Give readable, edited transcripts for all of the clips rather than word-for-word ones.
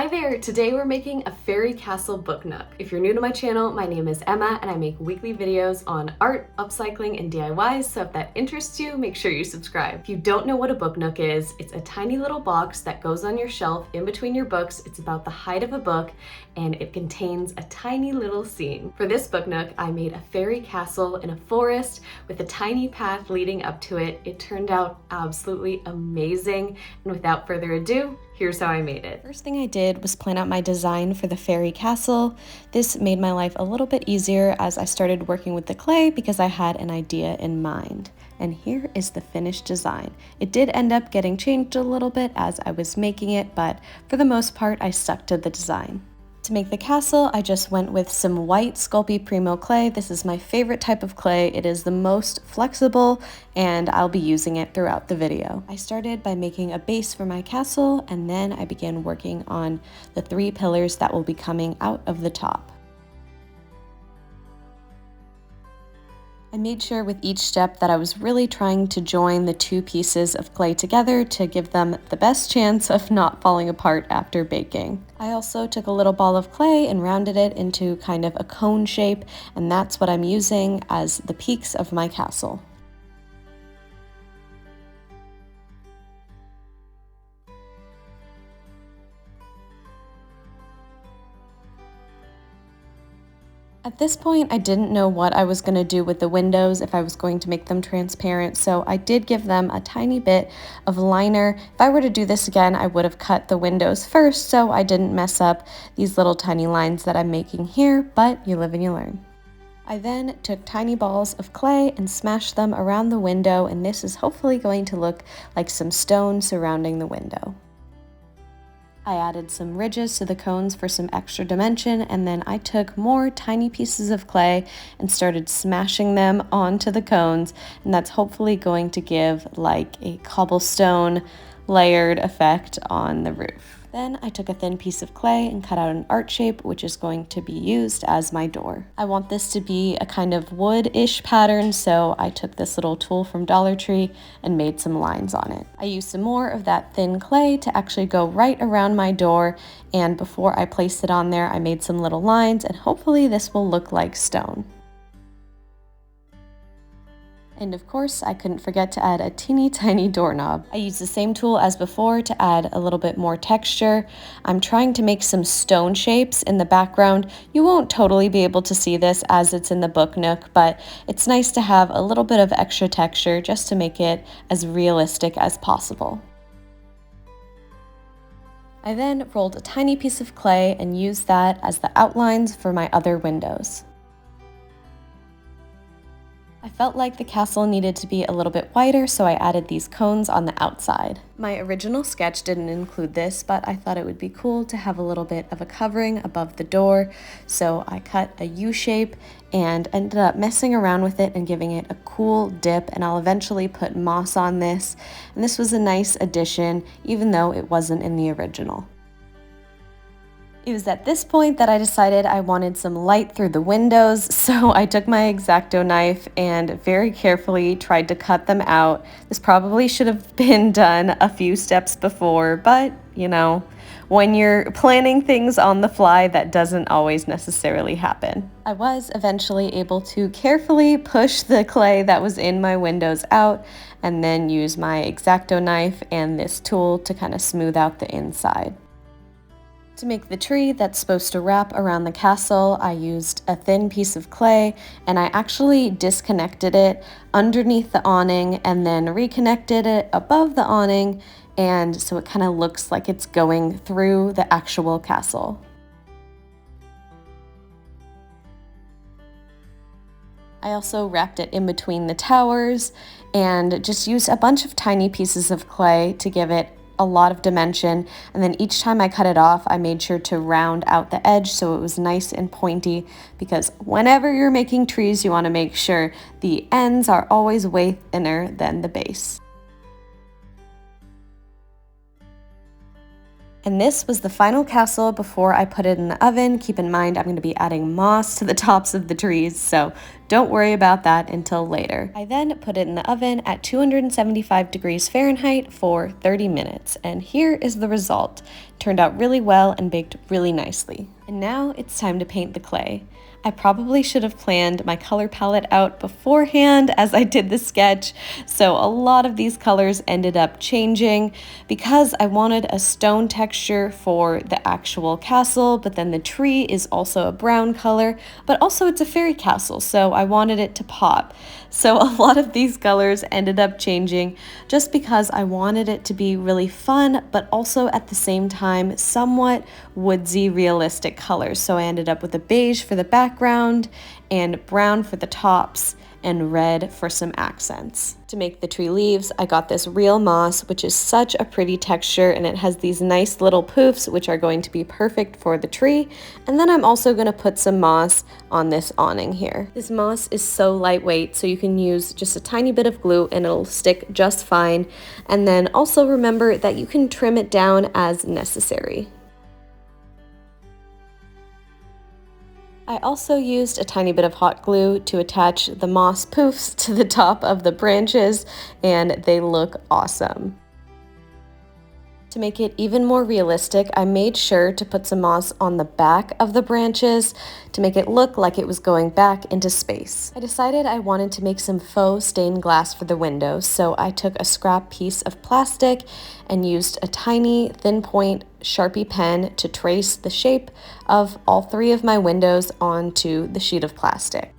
Hi there! Today we're making a Fairy Castle Book Nook. If you're new to my channel, my name is Emma and I make weekly videos on art, upcycling, and DIYs, so if that interests you, make sure you subscribe. If you don't know what a book nook is, it's a tiny little box that goes on your shelf in between your books. It's about the height of a book and it contains a tiny little scene. For this book nook, I made a fairy castle in a forest with a tiny path leading up to it. It turned out absolutely amazing, and without further ado, here's how I made it. First thing I did was plan out my design for the fairy castle. This made my life a little bit easier as I started working with the clay because I had an idea in mind. And here is the finished design. It did end up getting changed a little bit as I was making it, but for the most part, I stuck to the design. To make the castle, I just went with some white Sculpey Primo clay. This is my favorite type of clay. It is the most flexible and I'll be using it throughout the video. I started by making a base for my castle and then I began working on the 3 pillars that will be coming out of the top. I made sure with each step that I was really trying to join the 2 pieces of clay together to give them the best chance of not falling apart after baking. I also took a little ball of clay and rounded it into kind of a cone shape, and that's what I'm using as the peaks of my castle. At this point, I didn't know what I was going to do with the windows, if I was going to make them transparent, so I did give them a tiny bit of liner. If I were to do this again, I would have cut the windows first so I didn't mess up these little tiny lines that I'm making here, but you live and you learn. I then took tiny balls of clay and smashed them around the window, and this is hopefully going to look like some stone surrounding the window. I added some ridges to the cones for some extra dimension, and then I took more tiny pieces of clay and started smashing them onto the cones, and that's hopefully going to give like a cobblestone layered effect on the roof. Then I took a thin piece of clay and cut out an art shape, which is going to be used as my door. I want this to be a kind of wood-ish pattern, so I took this little tool from Dollar Tree and made some lines on it. I used some more of that thin clay to actually go right around my door, and before I placed it on there, I made some little lines, and hopefully this will look like stone. And of course, I couldn't forget to add a teeny tiny doorknob. I used the same tool as before to add a little bit more texture. I'm trying to make some stone shapes in the background. You won't totally be able to see this as it's in the book nook, but it's nice to have a little bit of extra texture just to make it as realistic as possible. I then rolled a tiny piece of clay and used that as the outlines for my other windows. I felt like the castle needed to be a little bit wider, so I added these cones on the outside. My original sketch didn't include this, but I thought it would be cool to have a little bit of a covering above the door, so I cut a U shape and ended up messing around with it and giving it a cool dip, and I'll eventually put moss on this, and this was a nice addition, even though it wasn't in the original. It was at this point that I decided I wanted some light through the windows, so I took my X-Acto knife and very carefully tried to cut them out. This probably should have been done a few steps before, but you know, when you're planning things on the fly, that doesn't always necessarily happen. I was eventually able to carefully push the clay that was in my windows out and then use my X-Acto knife and this tool to kind of smooth out the inside. To make the tree that's supposed to wrap around the castle, I used a thin piece of clay and I actually disconnected it underneath the awning and then reconnected it above the awning, and so it kind of looks like it's going through the actual castle. I also wrapped it in between the towers and just used a bunch of tiny pieces of clay to give it a lot of dimension, and then each time I cut it off I made sure to round out the edge so it was nice and pointy, because whenever you're making trees you want to make sure the ends are always way thinner than the base. And this was the final castle before I put it in the oven. Keep in mind, I'm going to be adding moss to the tops of the trees, so don't worry about that until later. I then put it in the oven at 275 degrees Fahrenheit for 30 minutes, and here is the result. It turned out really well and baked really nicely. And now it's time to paint the clay. I probably should have planned my color palette out beforehand as I did the sketch, so a lot of these colors ended up changing because I wanted a stone texture for the actual castle, but then the tree is also a brown color, but also it's a fairy castle, so I wanted it to pop. So a lot of these colors ended up changing just because I wanted it to be really fun, but also at the same time somewhat woodsy, realistic colors. So I ended up with a beige for the background and brown for the tops and red for some accents. To make the tree leaves, I got this real moss, which is such a pretty texture, and it has these nice little poofs, which are going to be perfect for the tree. And then I'm also going to put some moss on this awning here. This moss is so lightweight, so you can use just a tiny bit of glue and it'll stick just fine. And then also remember that you can trim it down as necessary. I also used a tiny bit of hot glue to attach the moss poofs to the top of the branches, and they look awesome. To make it even more realistic, I made sure to put some moss on the back of the branches to make it look like it was going back into space. I decided I wanted to make some faux stained glass for the windows, so I took a scrap piece of plastic and used a tiny thin point Sharpie pen to trace the shape of all three of my windows onto the sheet of plastic.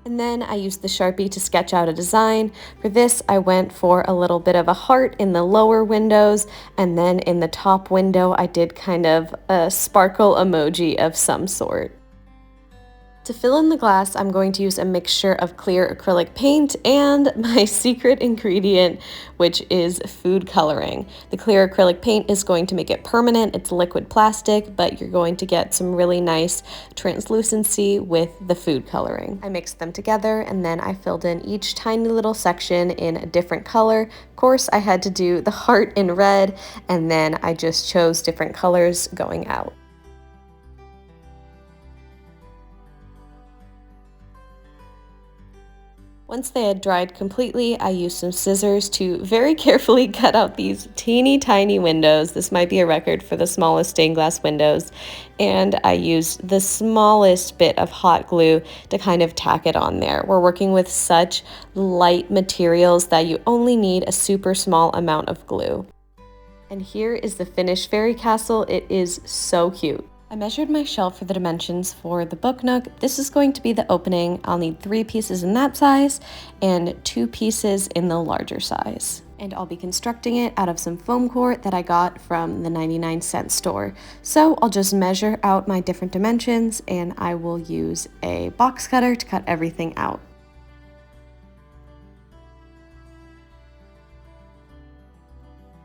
And then I used the Sharpie to sketch out a design. For this, I went for a little bit of a heart in the lower windows, and then in the top window, I did kind of a sparkle emoji of some sort. To fill in the glass, I'm going to use a mixture of clear acrylic paint and my secret ingredient, which is food coloring. The clear acrylic paint is going to make it permanent. It's liquid plastic, but you're going to get some really nice translucency with the food coloring. I mixed them together and then I filled in each tiny little section in a different color. Of course, I had to do the heart in red, and then I just chose different colors going out. Once they had dried completely, I used some scissors to very carefully cut out these teeny tiny windows. This might be a record for the smallest stained glass windows. And I used the smallest bit of hot glue to kind of tack it on there. We're working with such light materials that you only need a super small amount of glue. And here is the finished fairy castle. It is so cute. I measured my shelf for the dimensions for the book nook. This is going to be the opening. I'll need 3 pieces in that size and 2 pieces in the larger size. And I'll be constructing it out of some foam core that I got from the 99-cent store. So I'll just measure out my different dimensions and I will use a box cutter to cut everything out.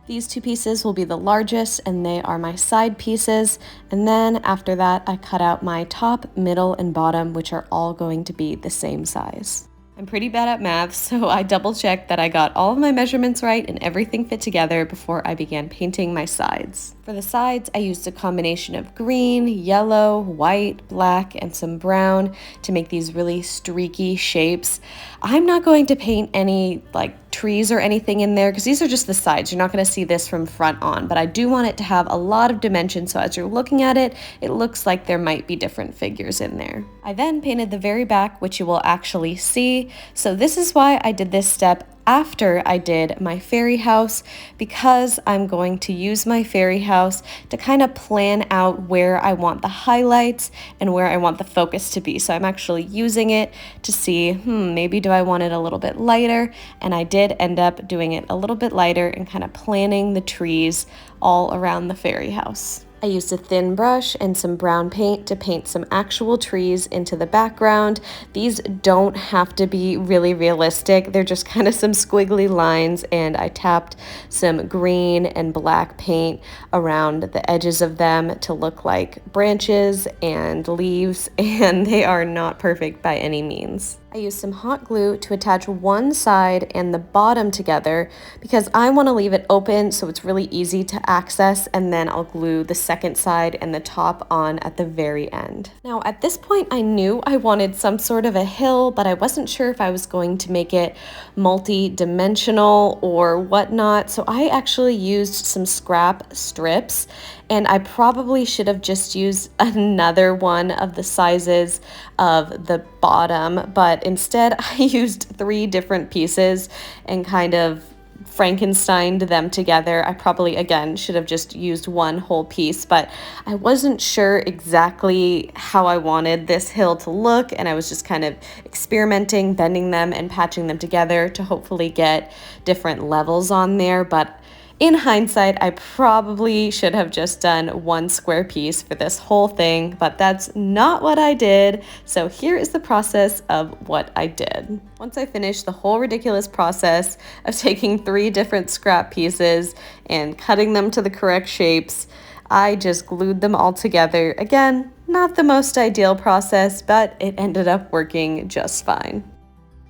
These 2 pieces will be the largest and they are my side pieces, and then after that I cut out my top, middle, and bottom, which are all going to be the same size. I'm pretty bad at math, so I double-checked that I got all of my measurements right and everything fit together before I began painting my sides. For the sides, I used a combination of green, yellow, white, black, and some brown to make these really streaky shapes. I'm not going to paint any trees or anything in there because these are just the sides. You're not going to see this from front on, but I do want it to have a lot of dimension, so as you're looking at it, it looks like there might be different figures in there. I then painted the very back, which you will actually see. So this is why I did this step after I did my fairy house, because I'm going to use my fairy house to kind of plan out where I want the highlights and where I want the focus to be. So I'm actually using it to see, maybe do I want it a little bit lighter? And I did end up doing it a little bit lighter and kind of planning the trees all around the fairy house. I used a thin brush and some brown paint to paint some actual trees into the background. These don't have to be really realistic. They're just kind of some squiggly lines, and I tapped some green and black paint around the edges of them to look like branches and leaves, and they are not perfect by any means. I used some hot glue to attach one side and the bottom together because I want to leave it open so it's really easy to access, and then I'll glue the second side and the top on at the very end. Now at this point I knew I wanted some sort of a hill, but I wasn't sure if I was going to make it multi-dimensional or whatnot, so I actually used some scrap strips, and I probably should have just used another one of the sizes of the bottom, but instead I used 3 different pieces and kind of Frankensteined them together. I probably, again, should have just used one whole piece, but I wasn't sure exactly how I wanted this hill to look, and I was just kind of experimenting, bending them and patching them together to hopefully get different levels on there. But in hindsight, I probably should have just done one square piece for this whole thing, but that's not what I did. So here is the process of what I did. Once I finished the whole ridiculous process of taking 3 different scrap pieces and cutting them to the correct shapes, I just glued them all together. Again, not the most ideal process, but it ended up working just fine.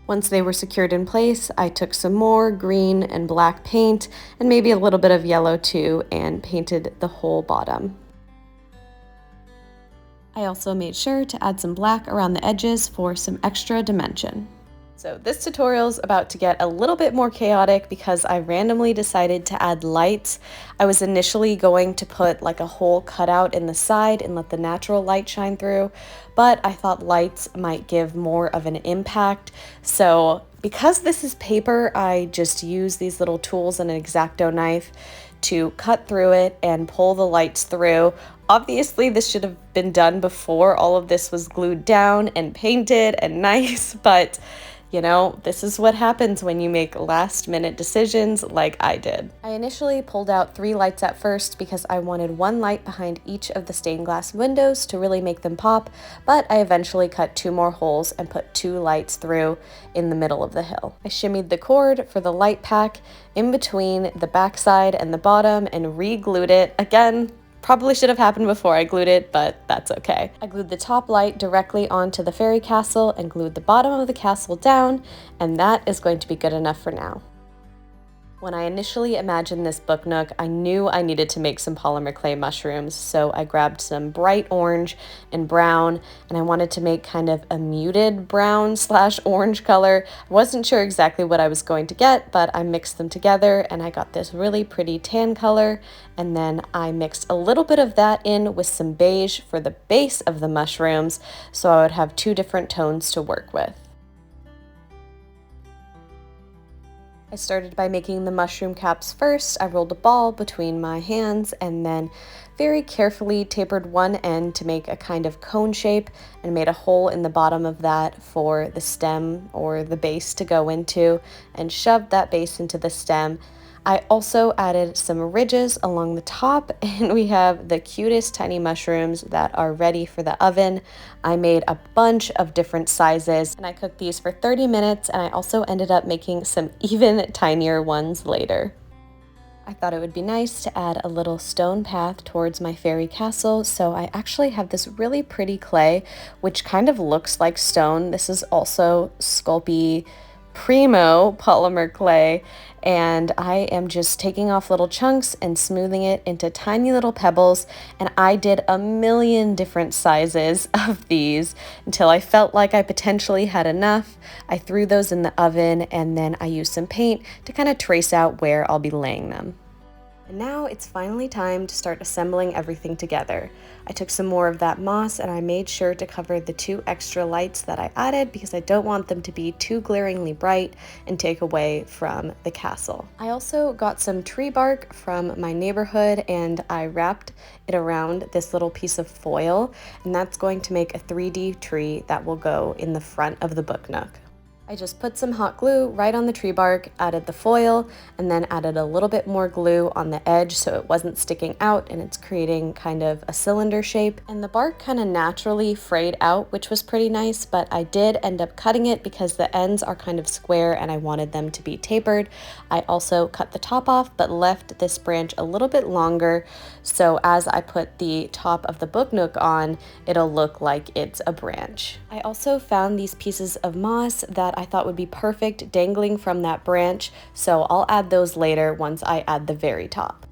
Once they were secured in place, I took some more green and black paint and maybe a little bit of yellow too, and painted the whole bottom. I also made sure to add some black around the edges for some extra dimension. So this tutorial is about to get a little bit more chaotic because I randomly decided to add lights. I was initially going to put like a hole cut out in the side and let the natural light shine through, but I thought lights might give more of an impact. So because this is paper, I just use these little tools and an X-Acto knife to cut through it and pull the lights through. Obviously, this should have been done before all of this was glued down and painted and nice, but you know, this is what happens when you make last-minute decisions like I did. I initially pulled out 3 lights at first because I wanted 1 light behind each of the stained glass windows to really make them pop, but I eventually cut 2 more holes and put 2 lights through in the middle of the hill. I shimmied the cord for the light pack in between the backside and the bottom and re-glued it. Again, probably should have happened before I glued it, but that's okay. I glued the top light directly onto the fairy castle and glued the bottom of the castle down, and that is going to be good enough for now. When I initially imagined this book nook, I knew I needed to make some polymer clay mushrooms, so I grabbed some bright orange and brown, and I wanted to make kind of a muted brown / orange color. I wasn't sure exactly what I was going to get, but I mixed them together and I got this really pretty tan color, and then I mixed a little bit of that in with some beige for the base of the mushrooms, so I would have 2 different tones to work with. I started by making the mushroom caps first. I rolled a ball between my hands and then very carefully tapered one end to make a kind of cone shape and made a hole in the bottom of that for the stem or the base to go into, and shoved that base into the stem. I also added some ridges along the top, and we have the cutest tiny mushrooms that are ready for the oven. I made a bunch of different sizes and I cooked these for 30 minutes, and I also ended up making some even tinier ones later. I thought it would be nice to add a little stone path towards my fairy castle, so I actually have this really pretty clay which kind of looks like stone. This is also Sculpey Primo polymer clay, and I am just taking off little chunks and smoothing it into tiny little pebbles, and I did a million different sizes of these until I felt like I potentially had enough. I threw those in the oven, and then I used some paint to kind of trace out where I'll be laying them. And now it's finally time to start assembling everything together. I took some more of that moss and I made sure to cover the 2 extra lights that I added because I don't want them to be too glaringly bright and take away from the castle. I also got some tree bark from my neighborhood and I wrapped it around this little piece of foil, and that's going to make a 3D tree that will go in the front of the book nook. I just put some hot glue right on the tree bark, added the foil, and then added a little bit more glue on the edge so it wasn't sticking out and it's creating kind of a cylinder shape. And the bark kind of naturally frayed out, which was pretty nice, but I did end up cutting it because the ends are kind of square and I wanted them to be tapered. I also cut the top off, but left this branch a little bit longer, so as I put the top of the book nook on, it'll look like it's a branch. I also found these pieces of moss that I thought would be perfect dangling from that branch, so I'll add those later once I add the very top.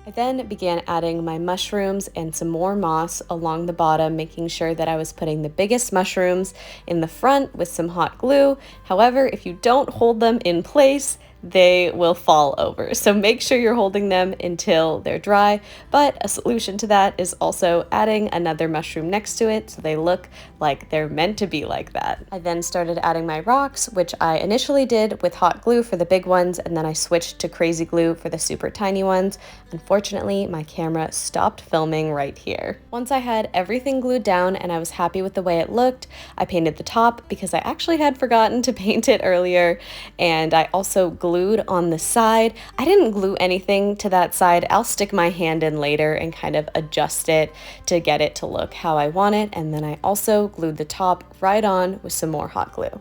I then began adding my mushrooms and some more moss along the bottom, making sure that I was putting the biggest mushrooms in the front with some hot glue. However, if you don't hold them in place, they will fall over. So make sure you're holding them until they're dry. But a solution to that is also adding another mushroom next to it so they look like they're meant to be like that. I then started adding my rocks, which I initially did with hot glue for the big ones, and then I switched to crazy glue for the super tiny ones. Unfortunately, my camera stopped filming right here. Once I had everything glued down and I was happy with the way it looked, I painted the top because I actually had forgotten to paint it earlier, and I also glued on the side. I didn't glue anything to that side. I'll stick my hand in later and kind of adjust it to get it to look how I want it, and then I also glued the top right on with some more hot glue.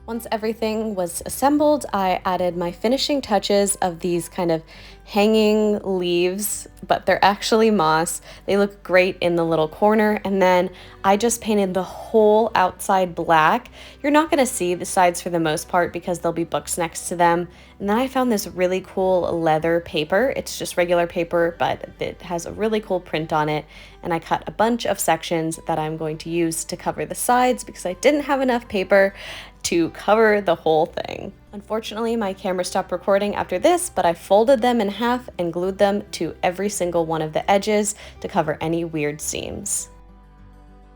Once everything was assembled, I added my finishing touches of these kind of hanging leaves, but they're actually moss. They look great in the little corner, and then I just painted the whole outside black. You're not going to see the sides for the most part because there'll be books next to them. And then I found this really cool leather paper. It's just regular paper, but it has a really cool print on it, and I cut a bunch of sections that I'm going to use to cover the sides because I didn't have enough paper to cover the whole thing. Unfortunately, my camera stopped recording after this, but I folded them in half and glued them to every single one of the edges to cover any weird seams.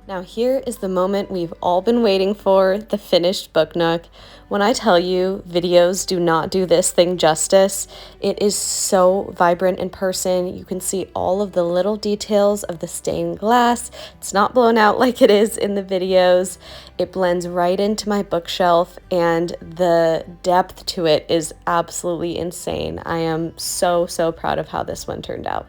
Now here is the moment we've all been waiting for, the finished book nook. When I tell you videos do not do this thing justice, it is so vibrant in person. You can see all of the little details of the stained glass. It's not blown out like it is in the videos. It blends right into my bookshelf, and the depth to it is absolutely insane. I am so proud of how this one turned out.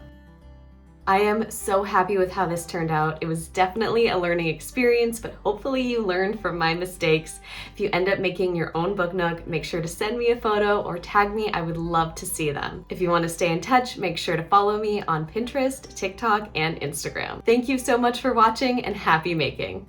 I am so happy with how this turned out. It was definitely a learning experience, but hopefully you learned from my mistakes. If you end up making your own book nook, make sure to send me a photo or tag me. I would love to see them. If you want to stay in touch, make sure to follow me on Pinterest, TikTok, and Instagram. Thank you so much for watching, and happy making.